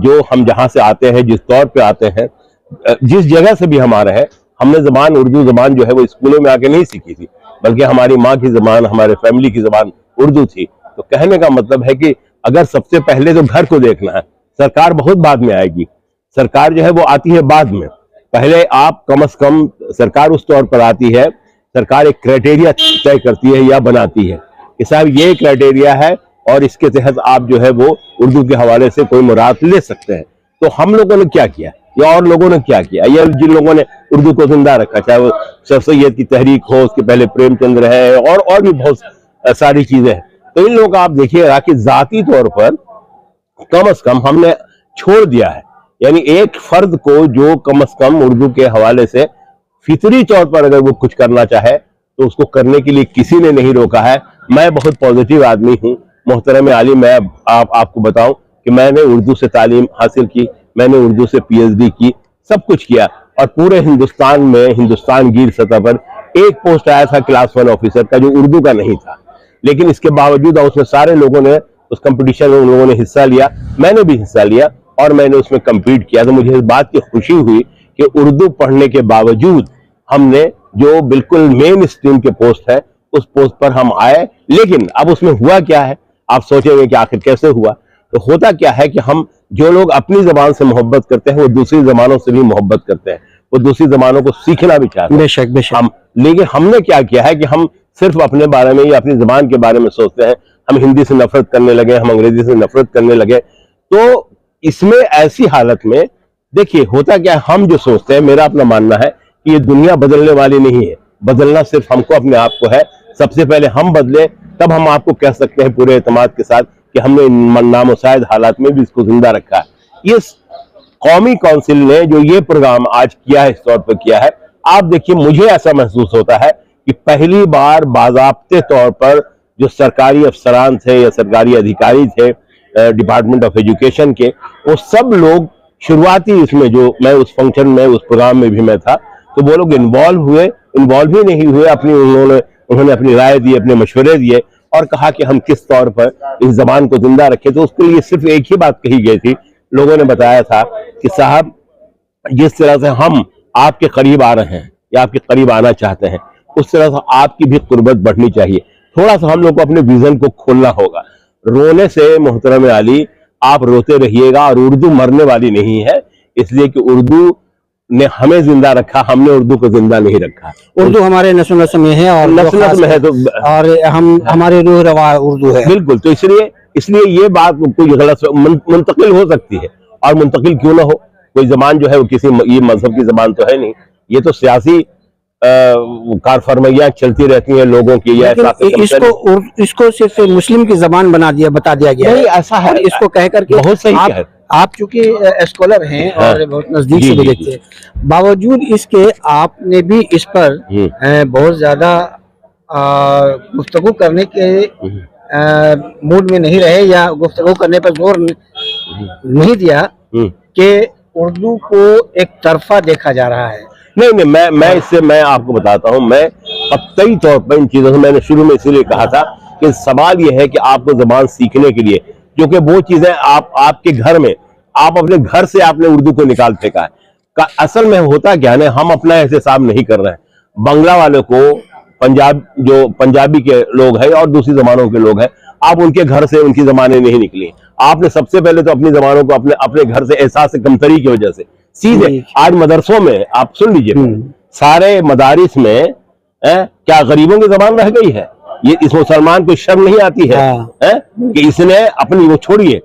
جو ہم جہاں سے آتے ہیں، جس طور پہ آتے ہیں، جس جگہ سے بھی ہمارا ہے، ہم نے زبان اردو زبان جو ہے وہ اسکولوں میں آ کے نہیں سیکھی تھی، بلکہ ہماری ماں کی زبان، ہمارے فیملی کی زبان اردو تھی. تو کہنے کا مطلب ہے کہ اگر سب سے پہلے تو گھر کو دیکھنا ہے، سرکار بہت بعد میں آئے گی، سرکار جو ہے وہ آتی ہے بعد میں. پہلے آپ کم از کم سرکار اس طور پر آتی ہے، سرکار ایک کرائٹیریا طے کرتی ہے یا بناتی ہے کہ صاحب یہ کرائٹیریا ہے اور اس کے تحت آپ جو ہے وہ اردو کے حوالے سے کوئی مراد لے سکتے ہیں. تو ہم لوگوں نے کیا کیا یا اور لوگوں نے کیا کیا، یا جن لوگوں نے اردو کو زندہ رکھا، چاہے وہ سر سید کی تحریک ہو، اس کے پہلے پریم چندر ہے، اور بھی بہت ساری چیزیں ہیں. تو ان لوگوں کا آپ دیکھیے گا کہ ذاتی طور پر کم از کم ہم نے چھوڑ دیا ہے. یعنی ایک فرد کو جو کم از کم اردو کے حوالے سے فطری طور پر اگر وہ کچھ کرنا چاہے تو اس کو کرنے کے لیے کسی نے نہیں روکا ہے. میں بہت پازیٹیو آدمی ہوں محترم عالی. میں آپ کو بتاؤں کہ میں نے اردو سے تعلیم حاصل کی، میں نے اردو سے پی ایچ ڈی کی، سب کچھ کیا، اور پورے ہندوستان میں ہندوستان گیر سطح پر ایک پوسٹ آیا تھا کلاس 1 آفیسر کا جو اردو کا نہیں تھا. لیکن اس کے باوجود اس میں سارے لوگوں نے اس کمپٹیشن میں ان لوگوں نے حصہ لیا، میں نے بھی حصہ لیا اور میں نے اس میں کمپیٹ کیا. تو مجھے اس بات کی خوشی ہوئی کہ اردو پڑھنے کے باوجود ہم نے جو بالکل مین اسٹریم کے پوسٹ ہے اس پوسٹ پر ہم آئے. لیکن اب اس میں ہوا کیا ہے، آپ سوچیں گے کہ آخر کیسے ہوا. تو ہوتا کیا ہے کہ ہم جو لوگ اپنی زبان سے محبت کرتے ہیں وہ دوسری زبانوں سے بھی محبت کرتے ہیں، وہ دوسری زبانوں کو سیکھنا بھی چاہتے ہیں. بے شک بے شک. لیکن ہم نے کیا کیا ہے کہ ہم صرف اپنے بارے میں یا اپنی زبان کے بارے میں سوچتے ہیں. ہم ہندی سے نفرت کرنے لگے، ہم انگریزی سے نفرت کرنے لگے. تو اس میں ایسی حالت میں دیکھیے ہوتا کیا ہے، ہم جو سوچتے ہیں، میرا اپنا ماننا ہے کہ یہ دنیا بدلنے والی نہیں ہے، بدلنا صرف ہم کو اپنے آپ کو ہے. سب سے پہلے ہم بدلے تب ہم آپ کو کہہ سکتے ہیں پورے اعتماد کے ساتھ کہ ہم نے نامساعد حالات میں بھی اس کو زندہ رکھا ہے. یہ قومی کونسل نے جو یہ پروگرام آج کیا ہے، اس طور پر کیا ہے، آپ دیکھیے مجھے ایسا محسوس ہوتا ہے کہ پہلی بار باضابطے طور پر جو سرکاری افسران تھے یا سرکاری ادھیکاری تھے ڈپارٹمنٹ آف ایجوکیشن کے، وہ سب لوگ شروعاتی اس میں جو میں اس فنکشن میں اس پروگرام میں بھی میں تھا، تو وہ لوگ انوالو ہی نہیں ہوئے. انہوں نے اپنی رائے دی، اپنے مشورے دیے اور کہا کہ ہم کس طور پر اس زبان کو زندہ رکھیں. تو اس کے لیے صرف ایک ہی بات کہی گئی تھی. لوگوں نے بتایا تھا کہ صاحب جس طرح سے ہم آپ کے قریب آ رہے ہیں یا آپ کے قریب آنا چاہتے ہیں، اس طرح سے آپ کی بھی قربت بڑھنی چاہیے. تھوڑا سا ہم لوگ کو اپنے ویژن کو کھولنا ہوگا. رونے سے محترم علی آپ روتے رہیے گا، اور اردو مرنے والی نہیں ہے، اس لیے کہ اردو نے ہمیں زندہ رکھا، ہم نے اردو کو زندہ نہیں رکھا. اردو ہمارے نسل نسل میں ہے، اور نسل نسل میں ہے تو اور ہمارے روح رواں اردو ہے. بالکل. تو اس لیے یہ بات کوئی غلط منتقل ہو سکتی ہے، اور منتقل کیوں نہ ہو. کوئی زبان جو ہے وہ کسی یہ مذہب کی زبان تو ہے نہیں، یہ تو سیاسی کار فرمائیاں چلتی رہتی ہیں لوگوں کی. اس کو صرف مسلم کی زبان بتا دیا گیا ہے. ایسا ہے، اس کو کہہ کر کے بہت صحیح ہے. آپ چونکہ اسکالر ہیں اور بہت نزدیک سے بھی دیکھتے ہیں، باوجود اس کے آپ نے بھی اس پر بہت زیادہ گفتگو کرنے کے موڈ میں نہیں رہے، یا گفتگو کرنے پر زور نہیں دیا کہ اردو کو ایک طرفہ دیکھا جا رہا ہے. نہیں، میں آپ کو بتاتا ہوں. میں قطعی طور پر ان چیزوں سے میں نے شروع میں اسی لیے کہا تھا کہ سوال یہ ہے کہ آپ کو زبان سیکھنے کے لیے، کیونکہ وہ چیزیں آپ کے گھر میں، آپ اپنے گھر سے آپ نے اردو کو نکال پھینکا ہے. اصل میں ہوتا کیا ہے، ہم اپنا احتساب نہیں کر رہے ہیں. بنگلہ والوں کو جو پنجابی کے لوگ ہیں اور دوسری زبانوں کے لوگ ہیں، آپ ان کے گھر سے ان کی زبانیں نہیں نکلی. آپ نے سب سے پہلے تو اپنی زبانوں کو اپنے گھر سے احساس کمتری کی وجہ سے سیدھے آج مدرسوں میں آپ سن لیجئے، سارے مدارس میں کیا غریبوں کی زبان رہ گئی ہے؟ یہ اس مسلمان کو شرم نہیں آتی ہے کہ اس نے اپنی وہ چھوڑیے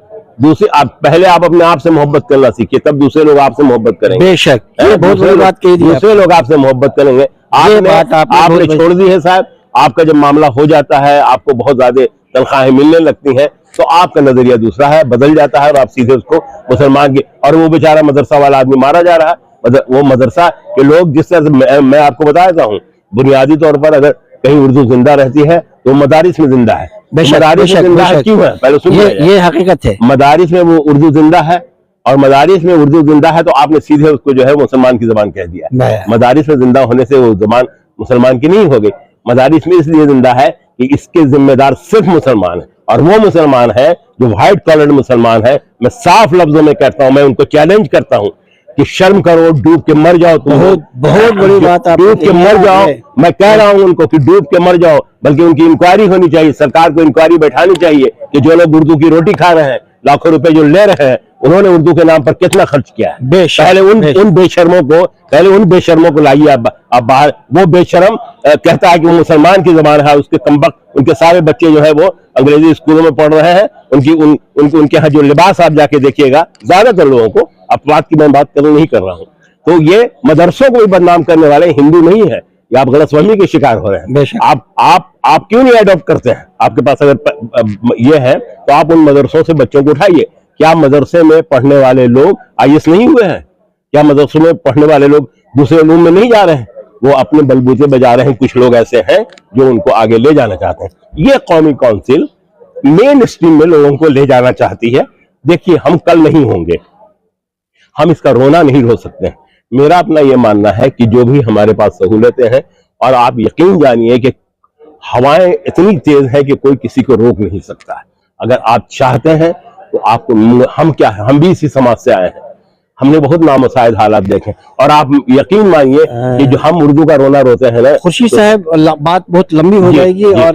دوسری. پہلے آپ اپنے آپ سے محبت کرنا سیکھیے، تب دوسرے لوگ آپ سے محبت کریں گے. بے شک، بہت بڑی بات کہی دی. دوسرے لوگ آپ سے محبت کریں گے. آپ نے چھوڑ دی ہے صاحب. آپ کا جب معاملہ ہو جاتا ہے، آپ کو بہت زیادہ تنخواہیں ملنے لگتی ہیں، تو آپ کا نظریہ دوسرا ہے، بدل جاتا ہے، اور آپ سیدھے اس کو مسلمان کی. اور وہ بیچارہ مدرسہ والا آدمی مارا جا رہا ہے. وہ مدرسہ کے لوگ جس طرح سے میں آپ کو بتاتا ہوں، بنیادی طور پر اگر کہیں اردو زندہ رہتی ہے تو مدارس میں زندہ ہے. مدارس میں زندہ ہے کیوں ہے؟ پہلے سنیے، یہ حقیقت ہے. مدارس میں وہ اردو زندہ ہے، اور مدارس میں اردو زندہ ہے تو آپ نے سیدھے اس کو جو ہے مسلمان کی زبان کہہ دیا. مدارس میں زندہ ہونے سے وہ زبان مسلمان کی نہیں ہو گئی. مدارس میں اس لیے زندہ ہے کہ اس کے ذمہ دار صرف مسلمان ہیں. اور وہ مسلمان ہے جو وائٹ کالرڈ مسلمان ہے. میں صاف لفظوں میں کہتا ہوں, میں ان کو چیلنج کرتا ہوں کہ شرم کرو, ڈوب کے مر جاؤ. بہت بڑی بات, ڈوب کے مر جاؤ. میں کہہ رہا ہوں ان کو کہ ڈوب کے مر جاؤ, بلکہ ان کی انکوائری ہونی چاہیے, سرکار کو انکوائری بیٹھانی چاہیے کہ جو لوگ اردو کی روٹی کھا رہے ہیں, لاکھوں روپے جو لے رہے ہیں, انہوں نے اردو کے نام پر کتنا خرچ کیا ہے. پہلے ان بے شرموں کو لائیے اب باہر. وہ بے شرم کہتا ہے کہ وہ مسلمان کی زبان ہے, اس کے کمبخت ان کے سارے بچے جو ہے وہ انگریزی اسکولوں میں پڑھ رہے ہیں. ان کے ہاں جو لباس آپ جا کے دیکھیے گا, زیادہ تر لوگوں کو, افراد کی میں بات نہیں کر رہا ہوں, تو یہ مدرسوں کو بھی بدنام کرنے والے ہندو نہیں ہے. یہ آپ غلط فہمی کے شکار ہو رہے ہیں. آپ کیوں نہیں ایڈاپٹ کرتے ہیں؟ آپ کے پاس اگر یہ ہے تو آپ ان مدرسوں سے بچوں کو اٹھائیے. کیا مدرسے میں پڑھنے والے لوگ IAS نہیں ہوئے ہیں؟ کیا مدرسوں میں پڑھنے والے لوگ دوسرے علوم میں نہیں جا رہے ہیں؟ وہ اپنے بلبوتے بجا رہے ہیں. کچھ لوگ ایسے ہیں جو ان کو آگے لے جانا چاہتے ہیں. یہ قومی کونسل مین اسٹریم میں لوگوں کو لے جانا چاہتی ہے. دیکھیے, ہم کل نہیں ہوں گے, ہم اس کا رونا نہیں رو سکتے ہیں. میرا اپنا یہ ماننا ہے کہ جو بھی ہمارے پاس سہولتیں ہیں, اور آپ یقین جانیے کہ ہوائیں اتنی تیز ہے کہ کوئی کسی کو روک نہیں سکتا ہے. اگر آپ چاہتے ہیں تو آپ کو, ہم کیا ہے, ہم بھی اسی سماج سے آئے ہیں. ہم نے بہت نامساعد حالات دیکھے, اور آپ یقین مانیے کہ جو ہم اردو کا رونا روتے ہیں نا. خورشید صاحب, بات بہت لمبی ہو جائے گی, اور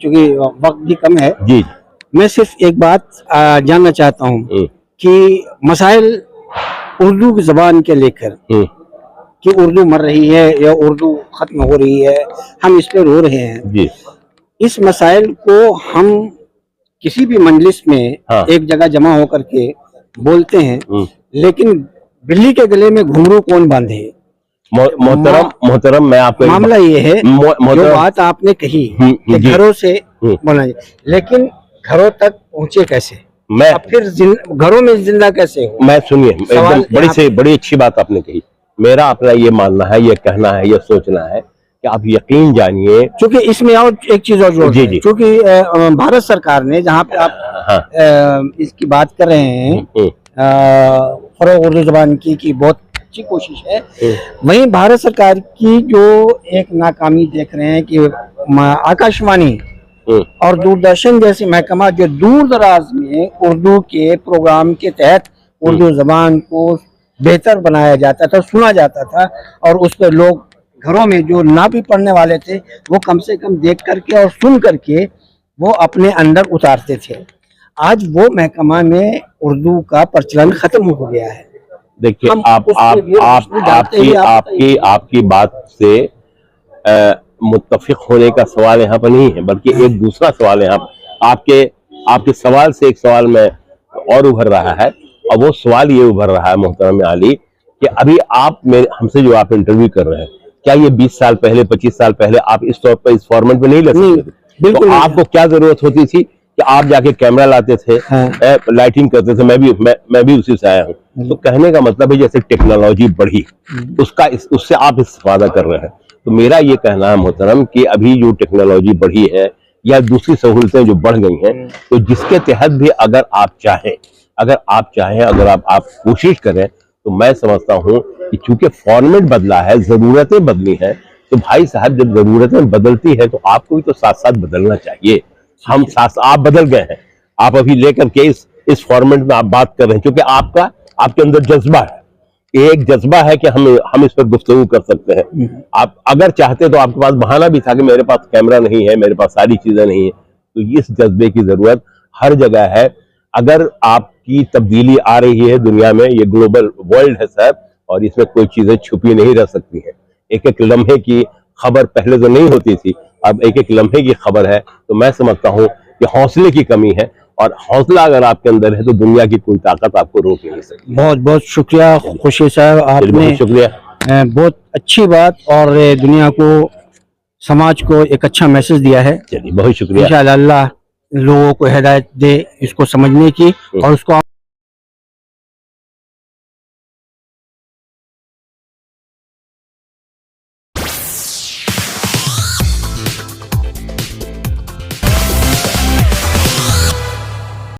چونکہ وقت بھی کم ہے, جی میں صرف ایک بات جاننا چاہتا ہوں کہ مسائل اردو کی زبان کے لے کر, کہ اردو مر رہی ہے یا اردو ختم ہو رہی ہے, ہم اس پہ رو رہے ہیں. جی, اس مسائل کو ہم کسی بھی مجلس میں ایک جگہ جمع ہو کر کے بولتے ہیں, لیکن بلی کے گلے میں گھنگرو کون باندھے؟ محترم, میں آپ کو معاملہ یہ ہے, جو بات آپ نے کہی کہ گھروں سے بولا جائے, لیکن گھروں تک پہنچے کیسے, پھر گھروں میں زندہ کیسے ہو؟ میں سنیے, بڑی اچھی بات آپ نے کہی. میرا اپنا یہ ماننا ہے, یہ کہنا ہے, یہ سوچنا ہے کہ آپ یقین جانیے, چونکہ اس میں اور ایک چیز اور جوڑ, چونکہ بھارت سرکار نے جہاں پہ آپ اس کی بات کر رہے ہیں فروغ اردو زبان کی بہت اچھی کوشش ہے, وہیں بھارت سرکار کی جو ایک ناکامی دیکھ رہے ہیں کہ آکاشوانی اور دوردرشن جیسے محکمہ جو دور دراز میں اردو کے پروگرام کے تحت اردو زبان کو بہتر بنایا جاتا تھا, سنا جاتا تھا, اور اس پہ لوگ گھروں میں جو نہ بھی پڑھنے والے تھے وہ کم سے کم دیکھ کر کے اور سن کر کے وہ اپنے اندر اتارتے تھے. آج وہ محکمہ میں اردو کا پرچلن ختم ہو گیا ہے. دیکھیے, آپ کی بات سے متفق ہونے کا سوال یہاں پر نہیں ہے, بلکہ ایک دوسرا سوال یہاں آپ کے سوال سے ایک سوال میں اور ابھر رہا ہے, اور وہ سوال یہ ابھر رہا ہے محترم علی کہ ابھی آپ ہم سے جو آپ انٹرویو کر رہے ہیں, کیا یہ 20 سال پہلے 25 سال پہلے آپ اس طور پر اس فارمیٹ میں نہیں لے سکتے تھے؟ بالکل. آپ کو کیا ضرورت ہوتی تھی کہ آپ جا کے کیمرہ لاتے تھے, لائٹنگ کرتے تھے. میں بھی اسی سے آیا ہوں. تو کہنے کا مطلب ہے جیسے ٹیکنالوجی بڑھی, اس سے آپ استفادہ کر رہے ہیں. تو میرا یہ کہنا ہے محترم کہ ابھی جو ٹیکنالوجی بڑھی ہے یا دوسری سہولتیں جو بڑھ گئی ہیں, تو جس کے تحت بھی اگر آپ چاہیں, اگر آپ کوشش کریں, تو میں سمجھتا ہوں کہ چونکہ فارمیٹ بدلا ہے, ضرورتیں بدلی ہیں, تو بھائی صاحب جب ضرورتیں بدلتی ہے تو آپ کو بھی تو ساتھ ساتھ بدلنا چاہیے. آپ بدل گئے ہیں, آپ ابھی لے کر کے اس فارمیٹ میں آپ بات کر رہے ہیں, کیونکہ آپ کے اندر جذبہ ہے, ایک جذبہ ہے کہ ہم اس پر گفتگو کر سکتے ہیں. آپ اگر چاہتے تو آپ کے پاس بہانہ بھی تھا کہ میرے پاس کیمرہ نہیں ہے, میرے پاس ساری چیزیں نہیں ہیں. تو اس جذبے کی ضرورت ہر جگہ ہے. اگر آپ کی تبدیلی آ رہی ہے دنیا میں, یہ گلوبل ورلڈ ہے صاحب, اور اس میں کوئی چیزیں چھپی نہیں رہ سکتی ہیں. ایک لمحے کی خبر پہلے تو نہیں ہوتی تھی, اب ایک لمحے کی خبر ہے. تو میں سمجھتا ہوں کہ حوصلے کی کمی ہے, اور حوصلہ اگر آپ کے اندر ہے تو دنیا کی کوئی طاقت آپ کو روک نہیں سکتی. بہت بہت شکریہ خورشید صاحب, آپ نے شکریہ, بہت اچھی بات اور دنیا کو, سماج کو ایک اچھا میسج دیا ہے. چلیے بہت شکریہ. انشاءاللہ اللہ لوگوں کو ہدایت دے اس کو سمجھنے کی, اور اس کو